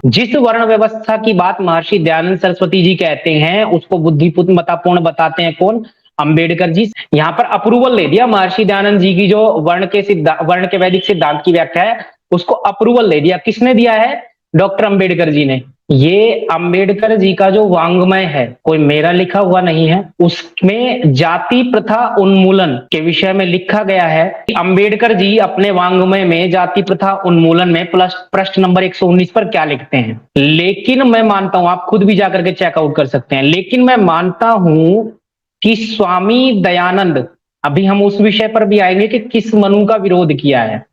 जिस वर्ण व्यवस्था की बात महर्षि दयानंद सरस्वती जी कहते हैं उसको बुद्धिमत्तापूर्ण बताते हैं कौन? अंबेडकर जी। यहाँ पर अप्रूवल ले दिया महर्षि दयानंद जी की जो वर्ण के वैदिक सिद्धांत की व्याख्या है उसको अप्रूवल ले दिया। किसने दिया है? डॉक्टर अंबेडकर जी ने। ये अंबेडकर जी का जो वांग्मय है, कोई मेरा लिखा हुआ नहीं है, उसमें जाति प्रथा उन्मूलन के विषय में लिखा गया है कि अंबेडकर जी अपने वांग्मय में जाति प्रथा उन्मूलन में प्रश्न नंबर 119 पर क्या लिखते हैं। लेकिन मैं मानता हूं, आप खुद भी जाकर के चेकआउट कर सकते हैं, लेकिन मैं मानता हूं कि स्वामी दयानंद, अभी हम उस विषय पर भी आएंगे कि किस मनु का विरोध किया है,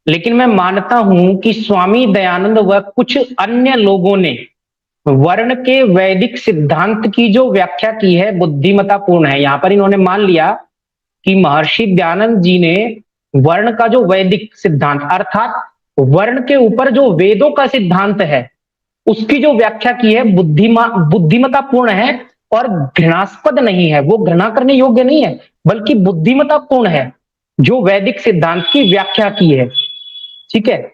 लेकिन मैं मानता हूं कि स्वामी दयानंद व कुछ अन्य लोगों ने वर्ण के वैदिक सिद्धांत की जो व्याख्या की है बुद्धिमत्तापूर्ण है। यहां पर इन्होंने मान लिया कि महर्षि दयानंद जी ने वर्ण का जो वैदिक सिद्धांत अर्थात वर्ण के ऊपर जो वेदों का सिद्धांत है उसकी जो व्याख्या की है बुद्धिमत्तापूर्ण है और घृणास्पद नहीं है, वो घृणा करने योग्य नहीं है बल्कि बुद्धिमत्तापूर्ण है जो वैदिक सिद्धांत की व्याख्या की है। ठीक है,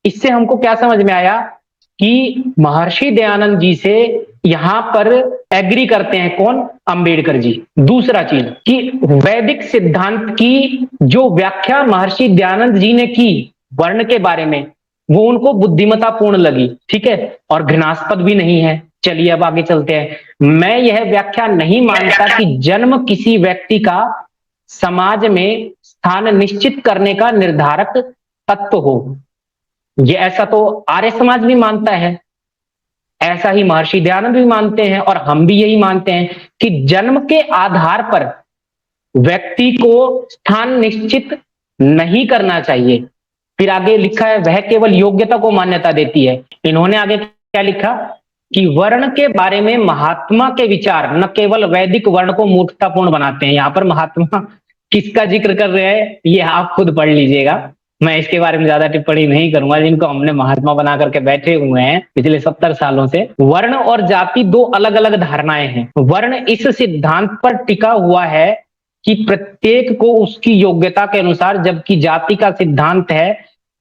इससे हमको क्या समझ में आया कि महर्षि दयानंद जी से यहां पर एग्री करते हैं कौन? अंबेडकर जी। दूसरा चीज कि वैदिक सिद्धांत की जो व्याख्या महर्षि दयानंद जी ने की वर्ण के बारे में वो उनको बुद्धिमत्तापूर्ण लगी। ठीक है, और घृणास्पद भी नहीं है। चलिए अब आगे चलते हैं। मैं यह व्याख्या नहीं मानता कि जन्म किसी व्यक्ति का समाज में स्थान निश्चित करने का निर्धारक तत्व हो। ये ऐसा तो आर्य समाज भी मानता है, ऐसा ही महर्षि दयानंद भी मानते हैं और हम भी यही मानते हैं कि जन्म के आधार पर व्यक्ति को स्थान निश्चित नहीं करना चाहिए। फिर आगे लिखा है वह केवल योग्यता को मान्यता देती है। इन्होंने आगे क्या लिखा कि वर्ण के बारे में महात्मा के विचार न केवल वैदिक वर्ण को मूर्खतापूर्ण बनाते हैं। यहां पर महात्मा किसका जिक्र कर रहे हैं ये आप खुद पढ़ लीजिएगा, मैं इसके बारे में ज्यादा टिप्पणी नहीं करूंगा। जिनको हमने महात्मा बना करके बैठे हुए हैं पिछले 70 सालों से। वर्ण और जाति दो अलग अलग धारणाएं हैं। वर्ण इस सिद्धांत पर टिका हुआ है कि प्रत्येक को उसकी योग्यता के अनुसार, जबकि जाति का सिद्धांत है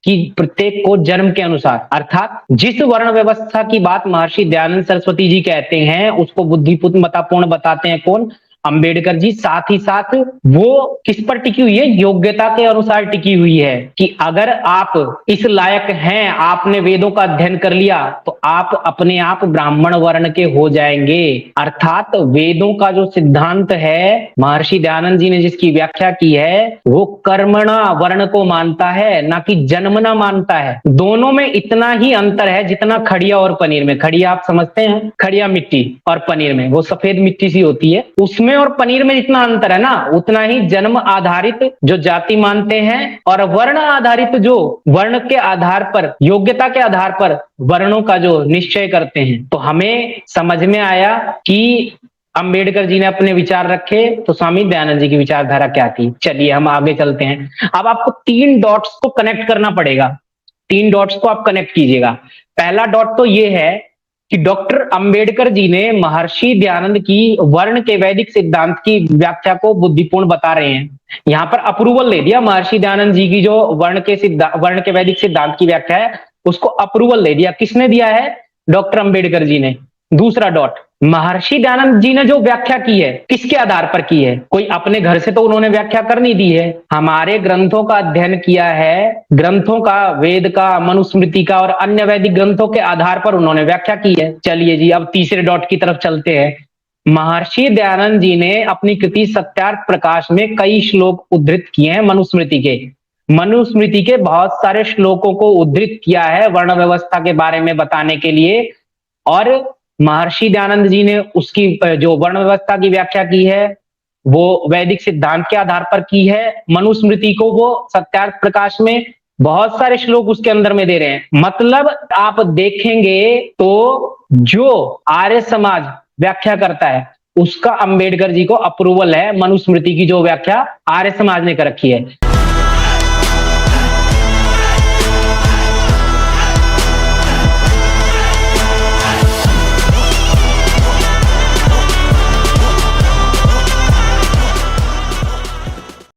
कि प्रत्येक को जन्म के अनुसार। अर्थात जिस वर्ण व्यवस्था की बात महर्षि दयानंद सरस्वती जी कहते हैं उसको बुद्धिमत्तापूर्ण बताते हैं कौन? अंबेडकर जी। साथ ही साथ वो किस पर टिकी हुई है? योग्यता के अनुसार टिकी हुई है कि अगर आप इस लायक हैं, आपने वेदों का अध्ययन कर लिया तो आप अपने आप ब्राह्मण वर्ण के हो जाएंगे। अर्थात वेदों का जो सिद्धांत है महर्षि दयानंद जी ने जिसकी व्याख्या की है वो कर्मणा वर्ण को मानता है ना कि जन्मना मानता है। दोनों में इतना ही अंतर है जितना खड़िया और पनीर में। खड़िया आप समझते हैं, खड़िया मिट्टी, और पनीर में वो सफेद मिट्टी सी होती है, उसमें और पनीर में जितना अंतर है ना उतना ही जन्म आधारित जो जाति मानते हैं और वर्ण आधारित जो वर्ण के आधार पर, योग्यता के आधार पर वर्णों का जो निश्चय करते हैं। तो हमें समझ में आया कि अंबेडकर जी ने अपने विचार रखे तो स्वामी दयानंद जी की विचारधारा क्या थी। चलिए हम आगे चलते हैं। अब आपको 3 डॉट्स को कनेक्ट करना पड़ेगा। 3 डॉट्स को आप कनेक्ट कीजिएगा। पहला डॉट तो ये है कि डॉक्टर अंबेडकर जी ने महर्षि दयानंद की वर्ण के वैदिक सिद्धांत की व्याख्या को बुद्धिपूर्ण बता रहे हैं। यहां पर अप्रूवल ले दिया महर्षि दयानंद जी की जो वर्ण के वैदिक सिद्धांत की व्याख्या है उसको अप्रूवल ले दिया। किसने दिया है? डॉक्टर अंबेडकर जी ने। दूसरा डॉट, महर्षि दयानंद जी ने जो व्याख्या की है किसके आधार पर की है? कोई अपने घर से तो उन्होंने व्याख्या कर नहीं दी है, हमारे ग्रंथों का अध्ययन किया है, ग्रंथों का, वेद का, मनुस्मृति का और अन्य वैदिक ग्रंथों के आधार पर उन्होंने व्याख्या की है। चलिए जी अब तीसरे डॉट की तरफ चलते हैं। महर्षि दयानंद जी ने अपनी कृति सत्यार्थ प्रकाश में कई श्लोक उद्धृत किए हैं मनुस्मृति के बहुत सारे श्लोकों को उद्धृत किया है वर्ण व्यवस्था के बारे में बताने के लिए। और महर्षि दयानंद जी ने उसकी जो वर्ण व्यवस्था की व्याख्या की है वो वैदिक सिद्धांत के आधार पर की है। मनुस्मृति को वो सत्यार्थ प्रकाश में बहुत सारे श्लोक उसके अंदर में दे रहे हैं। मतलब आप देखेंगे तो जो आर्य समाज व्याख्या करता है उसका अंबेडकर जी को अप्रूवल है, मनुस्मृति की जो व्याख्या आर्य समाज ने कर रखी है।